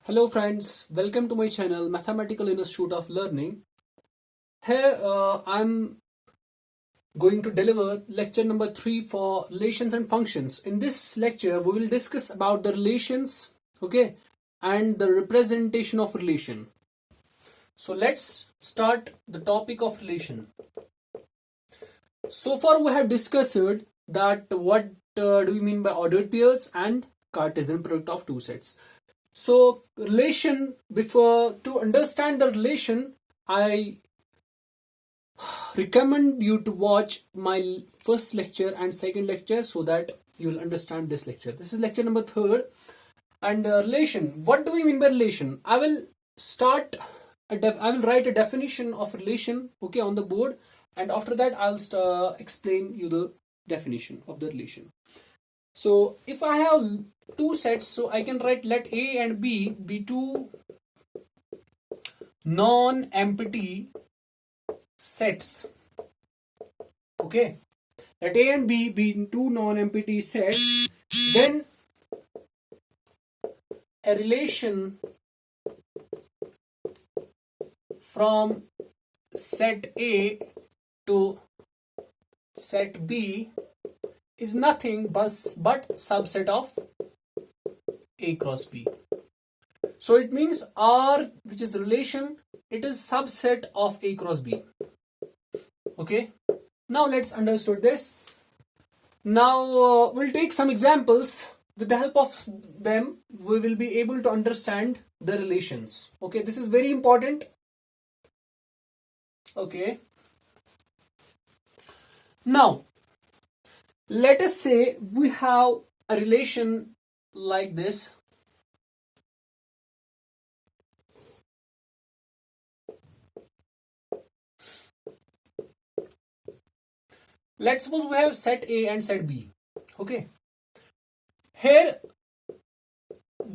Hello friends, welcome to my channel Mathematical Institute of Learning. Here I'm going to deliver lecture number 3 for relations and functions. In this lecture we will discuss about the relations, okay, and the representation of relation. So let's start the topic of relation. So far we have discussed that what do we mean by ordered pairs and Cartesian product of two sets. So relation, before to understand the relation, I recommend you to watch my first lecture and second lecture so that you will understand this lecture. This is lecture number 3 and relation. What do we mean by relation? I will write a definition of relation, okay, on the board, and after that I'll explain you the definition of the relation. So if I have two sets, so I can write let A and B be two non-empty sets. Okay, let A and B be two non-empty sets, then a relation from set A to set B is nothing but subset of A cross B. So it means R, which is relation, it is subset of A cross B. Okay, now let's understand this. Now we'll take some examples. With the help of them we will be able to understand the relations. Okay, this is very important. Okay, now let us say we have a relation like this. Let's suppose we have set A and set B. Okay, here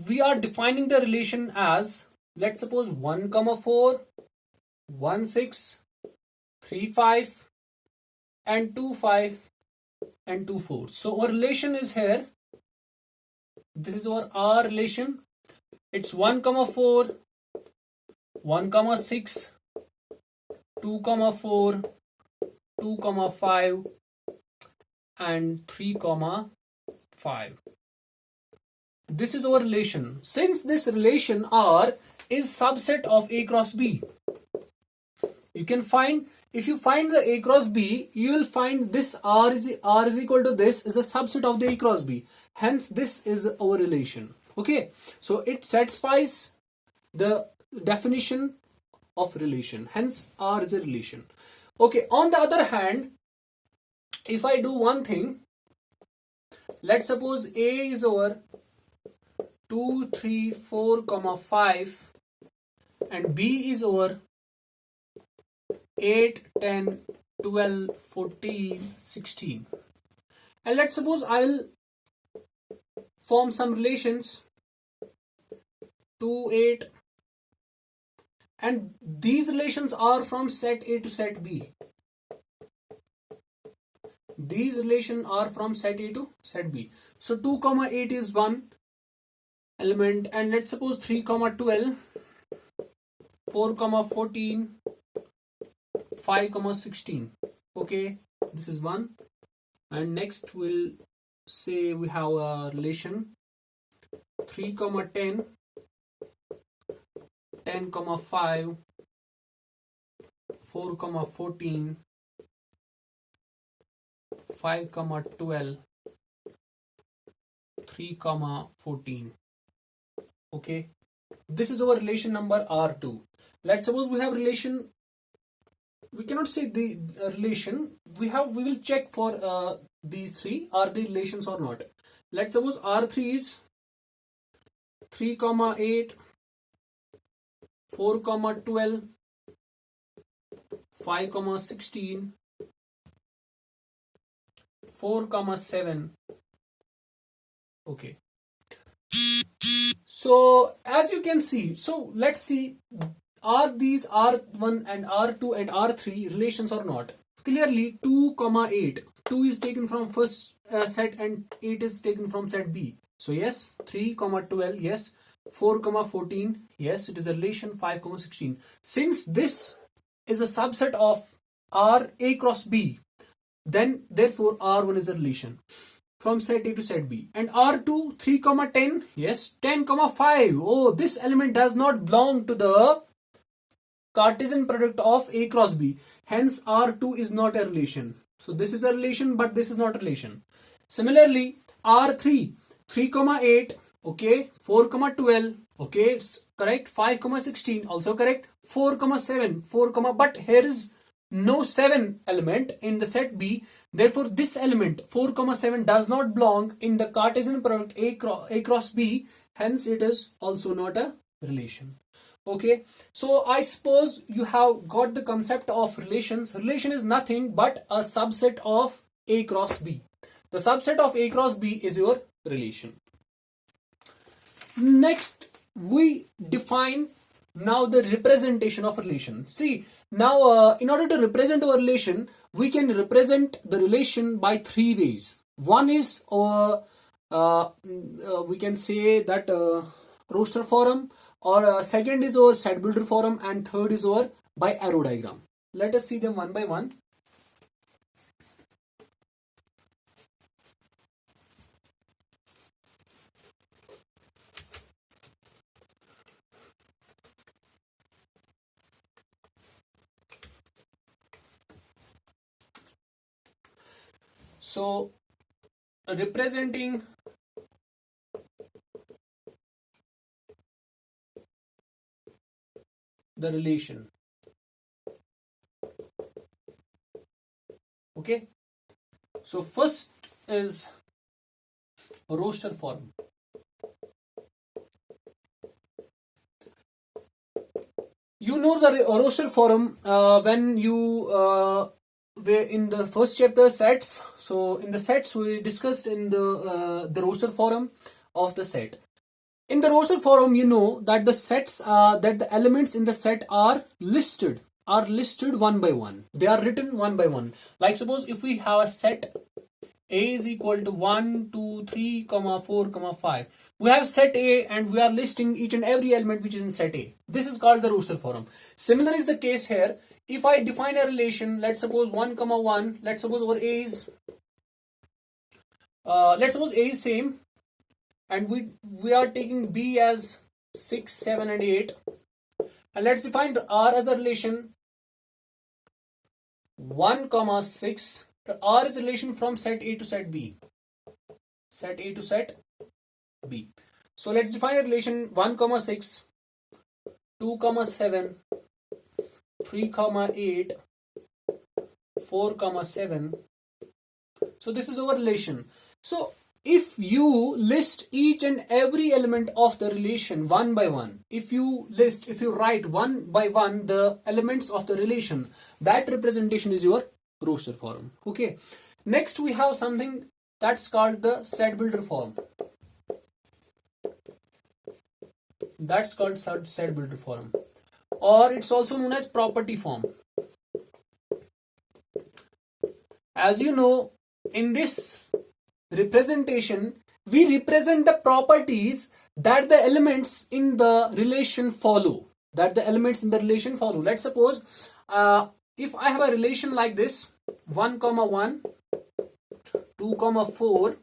we are defining the relation as, let's suppose 1, 4, 1, 6, 3, 5 and 2, 5 and 2, 4. So our relation is here. This is our R relation. It's 1, 4, 1, 6, 2, 4, 2, 5 and 3, 5. This is our relation. Since this relation R is subset of A cross B, you can find, if you find the A cross B, you will find this R is equal to this is a subset of the A cross B. Hence this is our relation. Okay, so it satisfies the definition of relation. Hence R is a relation. Okay, on the other hand, if I do one thing, let's suppose A is over 2, 3, 4, 5 and B is over 8, 10, 12, 14, 16. And let's suppose I will form some relations 2, 8, and these relations are from set A to set B. These relations are from set A to set B. So 2, 8 is one element, and let's suppose 3, 12, 4, 14, 5, 16. Okay, this is one. And next we'll say we have a relation 3, 10, 10, 5, 4, 14, 5, 12, 3, 14. Okay, this is our relation number R2. Let's suppose we have relation, we cannot say the relation, we will check for these three, are they relations or not. Let's suppose R3 is 3, 8, 4, 12, 5, 16, 4, 7. Okay, so as you can see, so let's see, are these R1 and R2 and R3 relations or not? Clearly 2, 8. 2 is taken from first set and 8 is taken from set B. So yes, 3, 12, yes. 4 comma 14, yes, it is a relation. 5 comma 16. Since this is a subset of R A cross B, then therefore R1 is a relation from set A to set B. And R2 3 comma 10, yes, 10 comma 5. Oh, this element does not belong to the Cartesian product of A cross B. Hence R2 is not a relation. So this is a relation, but this is not a relation. Similarly, R3 3 comma 8, okay, 4 comma 12, okay, correct. 5 comma 16, also correct. 4 comma 7, 4 comma, but here is no 7 element in the set B. Therefore this element 4 comma 7 does not belong in the Cartesian product A cross B. Hence it is also not a relation. Okay, so I suppose you have got the concept of relations. Relation is nothing but a subset of A cross B. The subset of A cross B is your relation. Next, we define now the representation of relation. See, now in order to represent a relation, we can represent the relation by three ways. One is we can say that roster form, or second is our set builder form, and third is our by arrow diagram. Let us see them one by one. So representing the relation. Okay, so first is roster form. You know the roster form when you were in the first chapter sets. So in the sets we discussed in the roster form of the set. In the roster form, you know that the sets that the elements in the set are listed one by one. They are written one by one. Like suppose if we have a set A is equal to 1, 2, 3, 4, 5. We have set A and we are listing each and every element which is in set A. This is called the roster form. Similar is the case here. If I define a relation, let's suppose 1, 1, let's suppose our A is same, and we are taking B as 6, 7 and 8, and let's define R as a relation 1, 6. R is a relation from set A to set B. Set A to set B. So let's define a relation 1, 6, 2, 7, 3, 8, 4, 7. So this is our relation. So if you list each and every element of the relation one by one, if you write one by one the elements of the relation, that representation is your roster form. Okay. Next we have something that's called the set builder form. That's called set builder form, or it's also known as property form. As you know, in this representation, we represent the properties that the elements in the relation follow. Let's suppose if I have a relation like this 1, 1, 2, 4,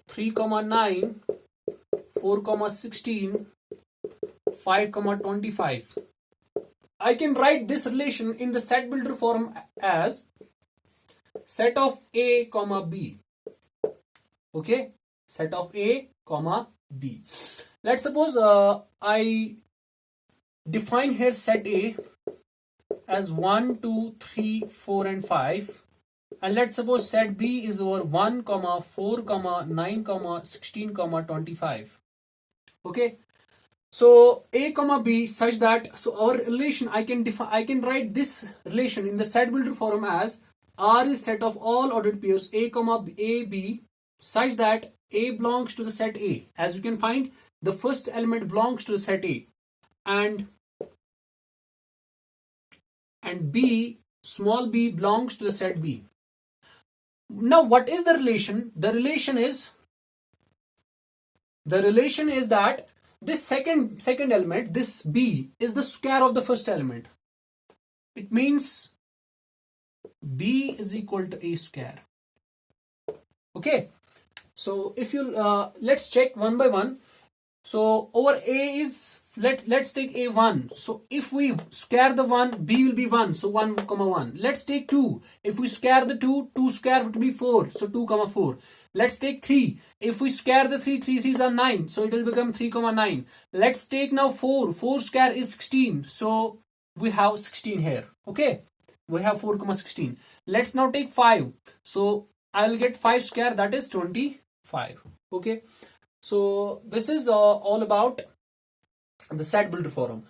3, 9, 4, 16, 5, 25. I can write this relation in the set builder form as set of A, B. Okay, set of A, B. Let's suppose I define here set A as 1, 2, 3, 4 and 5, and let's suppose set B is over 1, 4, 9, 16, 25. Okay, so A, B such that, so our relation I can write this relation in the set builder form as R is set of all ordered pairs A, B such that A belongs to the set A. As you can find, the first element belongs to the set A, and B, small b, belongs to the set B. Now what is the relation? The relation is that this second element, this b, is the square of the first element. It means b is equal to a square. Okay, so if you let's check one by one. So over a is, let's take a 1. So if we square the 1, b will be 1. So 1 comma 1. Let's take 2. If we square the 2, 2 square would be 4. So 2 comma 4. Let's take 3. If we square the 3, 3 3s are 9. So it will become 3 comma 9. Let's take now 4. 4 square is 16. So we have 16 here. Okay. We have 4 comma 16. Let's now take 5. So I will get 5 square, that is 25. Okay. So this is all about the set builder form.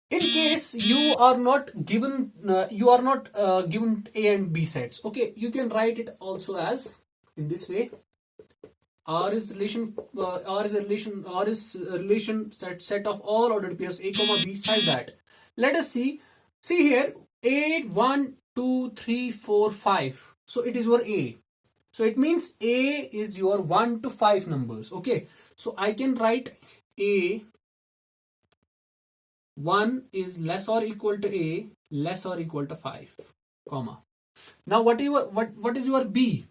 In case you are not given given a and b sets, okay, you can write it also as in this way. R is a relation set of all ordered pairs a comma b such that, let us see here, 8 1 2 3 4 5. So it is your a. So it means a is your 1 to 5 numbers. Okay, so I can write a 1 is less or equal to a less or equal to 5, comma. Now what is your b?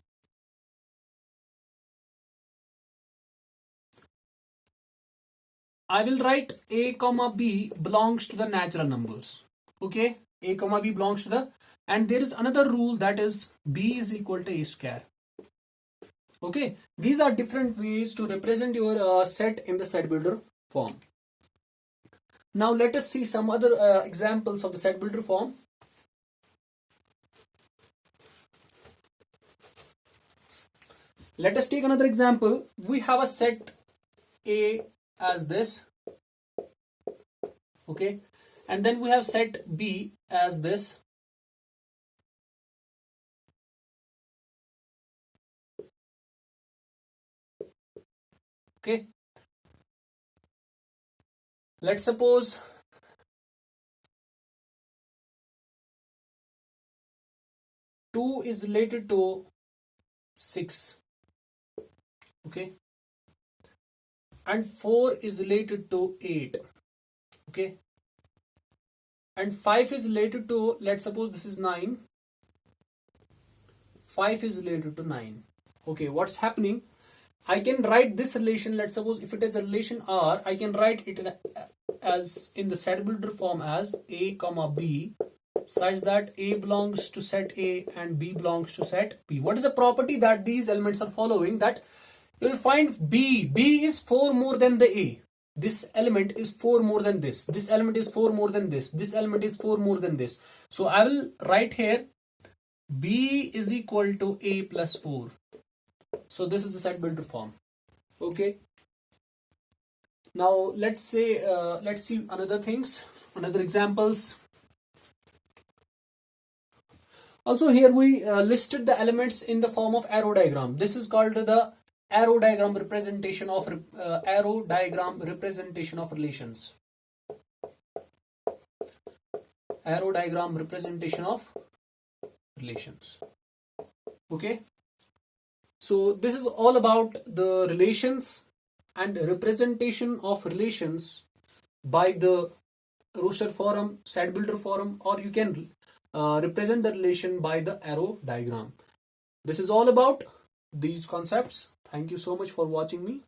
I will write a comma b belongs to the natural numbers. Okay, a comma b belongs to the, and there is another rule, that is b is equal to a square. Okay, these are different ways to represent your set in the set builder form. Now let us see some other examples of the set builder form. Let us take another example. We have a set A as this. Okay, and then we have set B as this. Okay, let's suppose two is related to 6. Okay, and 4 is related to 8. Okay, and 5 is related to, let's suppose this is 9. 5 is related to 9. Okay, what's happening? I can write this relation, let's suppose if it is a relation R, I can write it as in the set builder form as A comma B, such that A belongs to set A and B belongs to set B. What is the property that these elements are following? That you will find B is 4 more than the A. This element is 4 more than this. This element is 4 more than this. This element is 4 more than this. So I will write here B is equal to A plus 4. So this is the set builder form. Okay. Now let's see another things, another examples. Also here we listed the elements in the form of arrow diagram. This is called the arrow diagram representation of relations. Arrow diagram representation of relations. Okay. So this is all about the relations and representation of relations by the roster form, set builder form, or you can represent the relation by the arrow diagram. This is all about these concepts. Thank you so much for watching me.